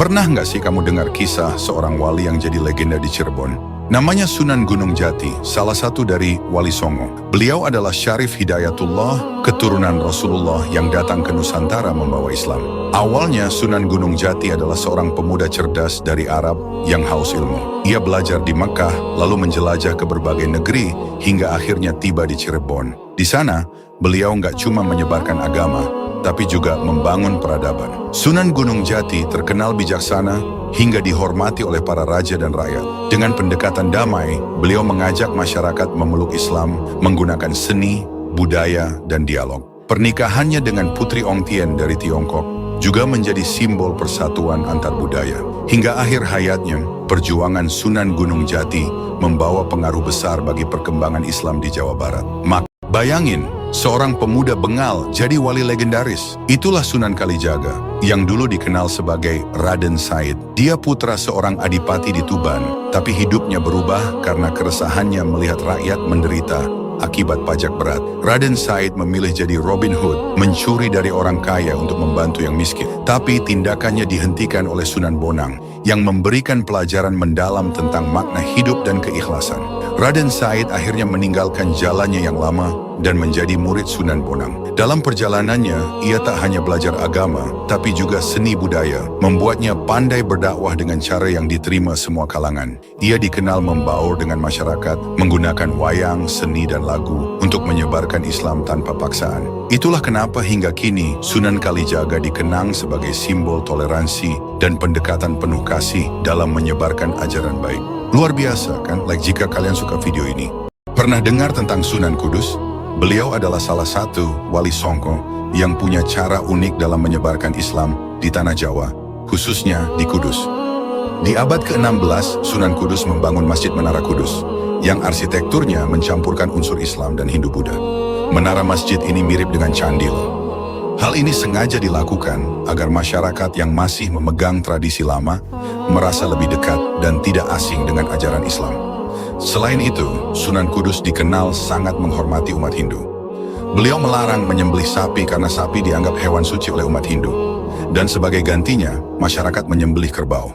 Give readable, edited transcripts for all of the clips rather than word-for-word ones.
Pernah nggak sih kamu dengar kisah seorang wali yang jadi legenda di Cirebon? Namanya Sunan Gunung Jati, salah satu dari Wali Songo. Beliau adalah Syarif Hidayatullah, keturunan Rasulullah yang datang ke Nusantara membawa Islam. Awalnya Sunan Gunung Jati adalah seorang pemuda cerdas dari Arab yang haus ilmu. Ia belajar di Mekah, lalu menjelajah ke berbagai negeri, hingga akhirnya tiba di Cirebon. Di sana, beliau nggak cuma menyebarkan agama, tapi juga membangun peradaban. Sunan Gunung Jati terkenal bijaksana hingga dihormati oleh para raja dan rakyat. Dengan pendekatan damai, beliau mengajak masyarakat memeluk Islam menggunakan seni, budaya, dan dialog. Pernikahannya dengan Putri Ong Tien dari Tiongkok juga menjadi simbol persatuan antar budaya. Hingga akhir hayatnya, perjuangan Sunan Gunung Jati membawa pengaruh besar bagi perkembangan Islam di Jawa Barat. Bayangin, seorang pemuda Bengal jadi wali legendaris. Itulah Sunan Kalijaga, yang dulu dikenal sebagai Raden Said. Dia putra seorang adipati di Tuban, tapi hidupnya berubah karena keresahannya melihat rakyat menderita akibat pajak berat. Raden Said memilih jadi Robin Hood, mencuri dari orang kaya untuk membantu yang miskin. Tapi tindakannya dihentikan oleh Sunan Bonang, yang memberikan pelajaran mendalam tentang makna hidup dan keikhlasan. Raden Said akhirnya meninggalkan jalannya yang lama dan menjadi murid Sunan Bonang. Dalam perjalanannya, ia tak hanya belajar agama, tapi juga seni budaya, membuatnya pandai berdakwah dengan cara yang diterima semua kalangan. Ia dikenal membaur dengan masyarakat, menggunakan wayang, seni, dan lagu untuk menyebarkan Islam tanpa paksaan. Itulah kenapa hingga kini Sunan Kalijaga dikenang sebagai simbol toleransi dan pendekatan penuh kasih dalam menyebarkan ajaran baik. Luar biasa kan, jika kalian suka video ini. Pernah dengar tentang Sunan Kudus? Beliau adalah salah satu wali Songo yang punya cara unik dalam menyebarkan Islam di tanah Jawa, khususnya di Kudus. Di abad ke-16, Sunan Kudus membangun Masjid Menara Kudus, yang arsitekturnya mencampurkan unsur Islam dan Hindu-Buddha. Menara masjid ini mirip dengan candi loh. Hal ini sengaja dilakukan agar masyarakat yang masih memegang tradisi lama merasa lebih dekat dan tidak asing dengan ajaran Islam. Selain itu, Sunan Kudus dikenal sangat menghormati umat Hindu. Beliau melarang menyembelih sapi karena sapi dianggap hewan suci oleh umat Hindu. Dan sebagai gantinya, masyarakat menyembelih kerbau.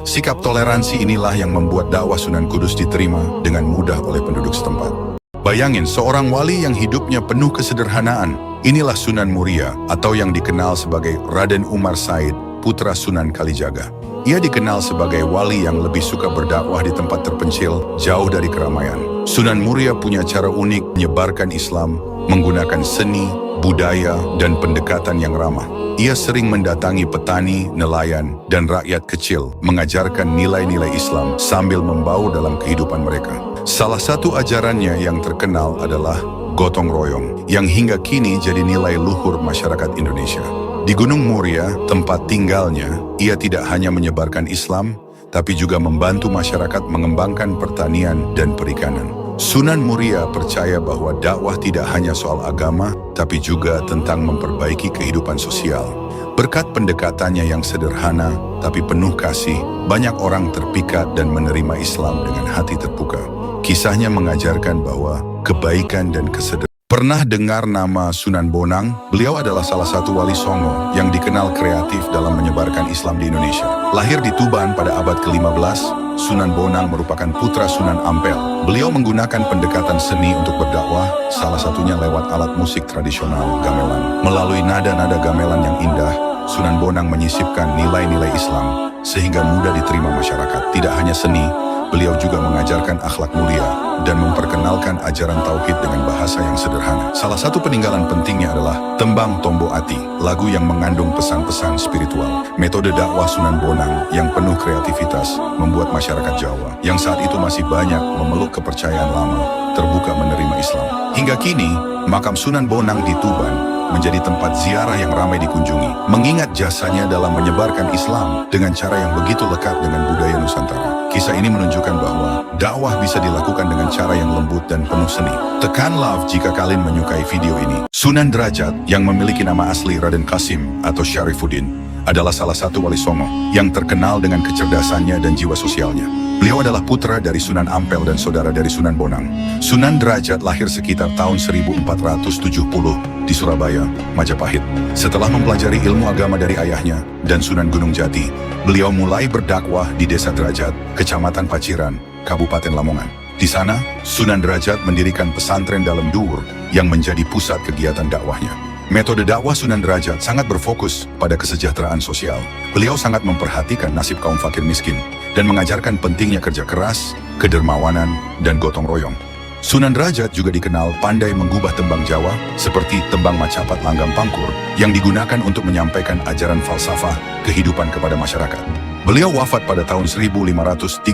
Sikap toleransi inilah yang membuat dakwah Sunan Kudus diterima dengan mudah oleh penduduk setempat. Bayangin, seorang wali yang hidupnya penuh kesederhanaan. Inilah Sunan Muria, atau yang dikenal sebagai Raden Umar Said, putra Sunan Kalijaga. Ia dikenal sebagai wali yang lebih suka berdakwah di tempat terpencil, jauh dari keramaian. Sunan Muria punya cara unik menyebarkan Islam, menggunakan seni, budaya, dan pendekatan yang ramah. Ia sering mendatangi petani, nelayan, dan rakyat kecil, mengajarkan nilai-nilai Islam sambil membaur dalam kehidupan mereka. Salah satu ajarannya yang terkenal adalah gotong royong, yang hingga kini jadi nilai luhur masyarakat Indonesia. Di Gunung Muria, tempat tinggalnya, ia tidak hanya menyebarkan Islam, tapi juga membantu masyarakat mengembangkan pertanian dan perikanan. Sunan Muria percaya bahwa dakwah tidak hanya soal agama, tapi juga tentang memperbaiki kehidupan sosial. Berkat pendekatannya yang sederhana, tapi penuh kasih, banyak orang terpikat dan menerima Islam dengan hati terbuka. Kisahnya mengajarkan bahwa kebaikan dan kesederhanaan. Pernah dengar nama Sunan Bonang? Beliau adalah salah satu wali Songo yang dikenal kreatif dalam menyebarkan Islam di Indonesia. Lahir di Tuban pada abad ke-15, Sunan Bonang merupakan putra Sunan Ampel. Beliau menggunakan pendekatan seni untuk berdakwah, salah satunya lewat alat musik tradisional gamelan. Melalui nada-nada gamelan yang indah, Sunan Bonang menyisipkan nilai-nilai Islam sehingga mudah diterima masyarakat. Tidak hanya seni, beliau juga mengajarkan akhlak mulia dan memperkenalkan ajaran tauhid dengan bahasa yang sederhana. Salah satu peninggalan pentingnya adalah Tembang Tombo Ati, lagu yang mengandung pesan-pesan spiritual. Metode dakwah Sunan Bonang yang penuh kreativitas membuat masyarakat Jawa, yang saat itu masih banyak memeluk kepercayaan lama, terbuka menerima Islam. Hingga kini, makam Sunan Bonang di Tuban menjadi tempat ziarah yang ramai dikunjungi, mengingat jasanya dalam menyebarkan Islam dengan cara yang begitu lekat dengan budaya Nusantara. Kisah ini menunjukkan bahwa dakwah bisa dilakukan dengan cara yang lembut dan penuh seni. Tekan love jika kalian menyukai video ini. Sunan Derajat, yang memiliki nama asli Raden Kasim atau Syarifuddin, adalah salah satu wali Songo yang terkenal dengan kecerdasannya dan jiwa sosialnya. Beliau adalah putra dari Sunan Ampel dan saudara dari Sunan Bonang. Sunan Derajat lahir sekitar tahun 1470 di Surabaya, Majapahit. Setelah mempelajari ilmu agama dari ayahnya dan Sunan Gunung Jati, beliau mulai berdakwah di Desa Derajat, Kecamatan Paciran, Kabupaten Lamongan. Di sana, Sunan Derajat mendirikan pesantren dalam Dur yang menjadi pusat kegiatan dakwahnya. Metode dakwah Sunan Derajat sangat berfokus pada kesejahteraan sosial. Beliau sangat memperhatikan nasib kaum fakir miskin dan mengajarkan pentingnya kerja keras, kedermawanan, dan gotong royong. Sunan Derajat juga dikenal pandai menggubah tembang Jawa seperti tembang Macapat Langgang Pangkur yang digunakan untuk menyampaikan ajaran falsafah kehidupan kepada masyarakat. Beliau wafat pada tahun 1533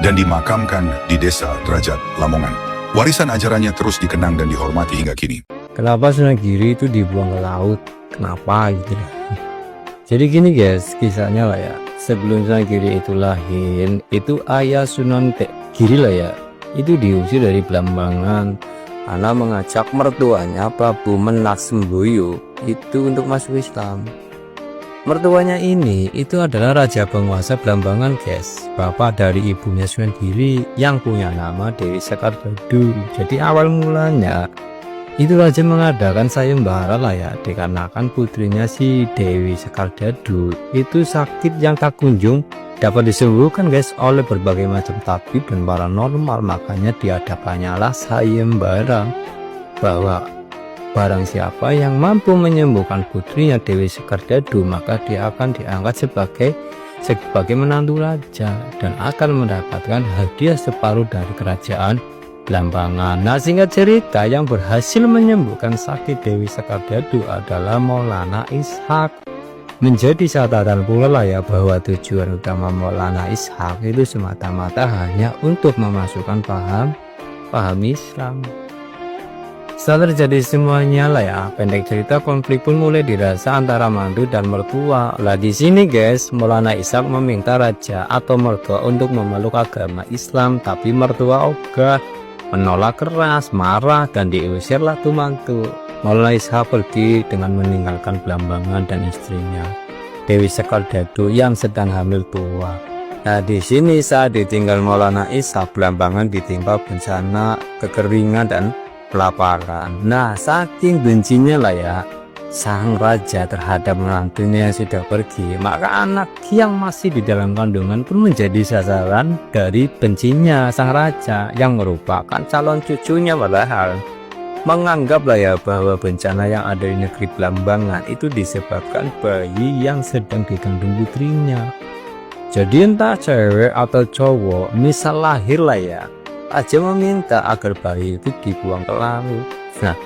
dan dimakamkan di Desa Derajat, Lamongan. Warisan ajarannya terus dikenang dan dihormati hingga kini. Kenapa Sunan Giri itu dibuang ke laut? Kenapa gitu lah. Jadi gini guys, kisahnya lah ya. Sebelum Sunan Giri itu lahir, itu ayah Sunan Giri lah ya, itu diusir dari Blambangan karena mengajak mertuanya Prabu Menaksemboyo itu untuk masuk Islam. Mertuanya ini itu adalah raja penguasa Blambangan guys, bapak dari ibunya Sunan Giri yang punya nama Dewi Sekar Dadu. Jadi awal mulanya itu raja mengadakan sayembara lah ya, dikarenakan putrinya si Dewi Sekar Dadu itu sakit yang tak kunjung dapat disembuhkan guys oleh berbagai macam tabib dan paranormal. Makanya diadakannya lah sayembara bahwa barang siapa yang mampu menyembuhkan putrinya Dewi Sekar Dadu, maka dia akan diangkat sebagai menantu raja dan akan mendapatkan hadiah separuh dari kerajaan Blambangan. Nah, singkat cerita, yang berhasil menyembuhkan sakit Dewi Sekar Dadu adalah Maulana Ishak. Menjadi catatan pula lah ya bahwa tujuan utama Maulana Ishak itu semata-mata hanya untuk memasukkan paham Islam. Setelah terjadi semuanya lah ya, pendek cerita, konflik pun mulai dirasa antara mantu dan mertua. Lah di sini guys, Maulana Ishak meminta raja atau mertua untuk memeluk agama Islam, tapi mertua ogah, menolak keras, marah, dan diusirlah tuh mantu. Maulana Ishak pergi dengan meninggalkan Blambangan dan istrinya Dewi Sekar Dadu yang sedang hamil tua. Nah di sini saat ditinggal Maulana Ishak, Blambangan ditimpa bencana kekeringan dan kelaparan. Nah saking bencinya lah ya sang raja terhadap menantunya yang sudah pergi, maka anak yang masih di dalam kandungan pun menjadi sasaran dari bencinya sang raja yang merupakan calon cucunya. Padahal menganggaplah ya bahwa bencana yang ada di negeri Blambangan itu disebabkan bayi yang sedang dikandung putrinya. Jadi entah cewek atau cowok, misal lahir lah ya, raja meminta agar bayi itu dibuang ke laut. Nah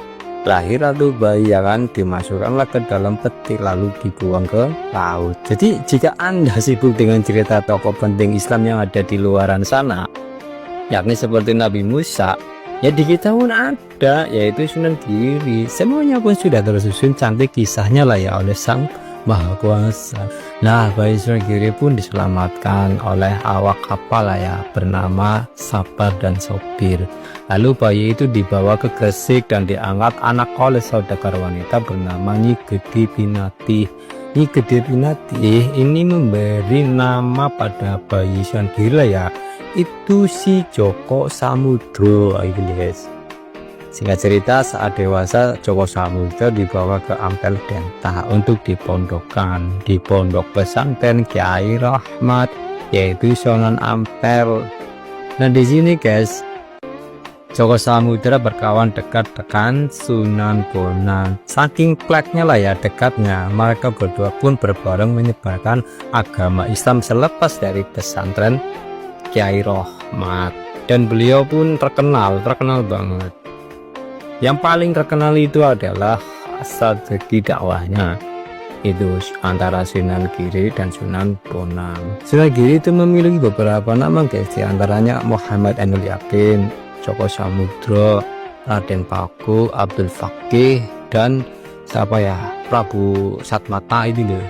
lahir atau bayi ya kan dimasukkanlah ke dalam peti lalu dibuang ke laut. Jadi jika Anda sibuk dengan cerita tokoh penting Islam yang ada di luaran sana, yakni seperti Nabi Musa, ya di kita pun ada, yaitu Sunan Giri. Semuanya pun sudah tersusun cantik kisahnya lah ya oleh Sang Maha Kuasa. Nah bayi Sunan Giri pun diselamatkan oleh awak kapal lah ya, bernama Sabar dan Sopir. Lalu bayi itu dibawa ke Gresik dan diangkat anak oleh saudagar wanita bernama Nyi Gede Pinati. Nyi Gede Pinati ini memberi nama pada bayi Sunan Giri ya, itu si Joko Samudro guys. Singkat cerita, saat dewasa Joko Samudro dibawa ke Ampel Denta untuk dipondokkan di pondok pesantren Kyai Rahmat, yaitu Sunan Ampel. Nah di sini guys, Joko Samudro berkawan dekat dengan Sunan Bonang. Saking pleknya lah ya dekatnya, mereka berdua pun berbareng menyebarkan agama Islam selepas dari pesantren Kyai Rahmat. Dan beliau pun terkenal banget. Yang paling terkenal itu adalah strategi dakwahnya itu antara Sunan Giri dan Sunan Bonang. Sunan Giri itu memiliki beberapa nama guys, diantaranya Muhammad Ainul Yakin, Joko Samudro, Raden Paku, Abdul Fakih, dan siapa ya, Prabu Satmata ini loh.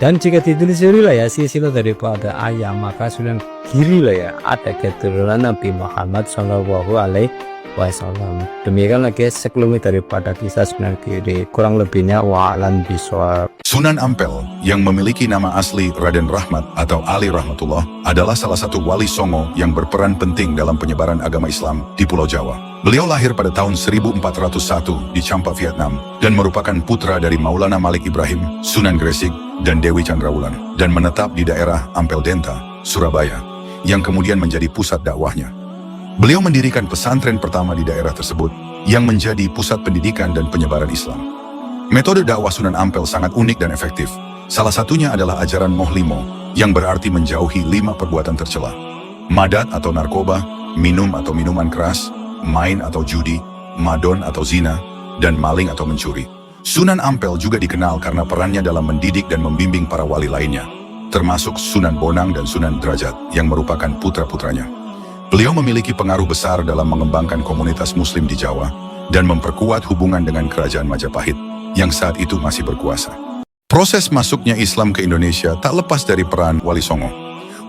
Dan jika ditelusuri lah ya silsilah daripada ayah, maka Sunan Giri lah ya ada keturunan Nabi Muhammad Shallallahu Alaihi Wasallam. Demikian lagi sekelumit daripada kisah Sunan Giri, kurang lebihnya wa'alam bishawab. Sunan Ampel yang memiliki nama asli Raden Rahmat atau Ali Rahmatullah adalah salah satu wali Songo yang berperan penting dalam penyebaran agama Islam di Pulau Jawa. Beliau lahir pada tahun 1401 di Champa, Vietnam dan merupakan putra dari Maulana Malik Ibrahim, Sunan Gresik, dan Dewi Chandrawulan, dan menetap di daerah Ampel Denta, Surabaya, yang kemudian menjadi pusat dakwahnya. Beliau mendirikan pesantren pertama di daerah tersebut, yang menjadi pusat pendidikan dan penyebaran Islam. Metode dakwah Sunan Ampel sangat unik dan efektif. Salah satunya adalah ajaran Mohlimo, yang berarti menjauhi 5 perbuatan tercela. Madat atau narkoba, minum atau minuman keras, main atau judi, madon atau zina, dan maling atau mencuri. Sunan Ampel juga dikenal karena perannya dalam mendidik dan membimbing para wali lainnya, termasuk Sunan Bonang dan Sunan Derajat yang merupakan putra-putranya. Beliau memiliki pengaruh besar dalam mengembangkan komunitas muslim di Jawa dan memperkuat hubungan dengan kerajaan Majapahit yang saat itu masih berkuasa. Proses masuknya Islam ke Indonesia tak lepas dari peran Wali Songo.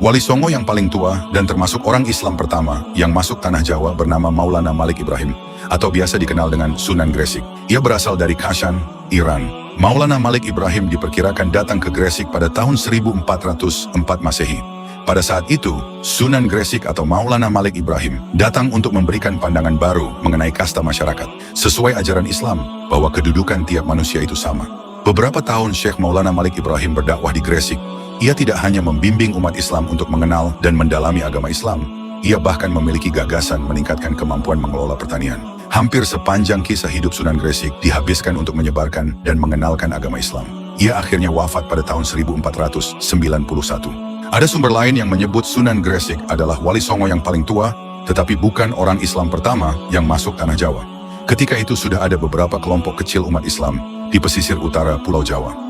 Wali Songo yang paling tua dan termasuk orang Islam pertama yang masuk tanah Jawa bernama Maulana Malik Ibrahim, atau biasa dikenal dengan Sunan Gresik. Ia berasal dari Kashan, Iran. Maulana Malik Ibrahim diperkirakan datang ke Gresik pada tahun 1404 Masehi. Pada saat itu, Sunan Gresik atau Maulana Malik Ibrahim datang untuk memberikan pandangan baru mengenai kasta masyarakat, sesuai ajaran Islam bahwa kedudukan tiap manusia itu sama. Beberapa tahun Syekh Maulana Malik Ibrahim berdakwah di Gresik. Ia tidak hanya membimbing umat Islam untuk mengenal dan mendalami agama Islam, ia bahkan memiliki gagasan meningkatkan kemampuan mengelola pertanian. Hampir sepanjang kisah hidup Sunan Gresik dihabiskan untuk menyebarkan dan mengenalkan agama Islam. Ia akhirnya wafat pada tahun 1491. Ada sumber lain yang menyebut Sunan Gresik adalah Wali Songo yang paling tua, tetapi bukan orang Islam pertama yang masuk tanah Jawa. Ketika itu sudah ada beberapa kelompok kecil umat Islam di pesisir utara Pulau Jawa.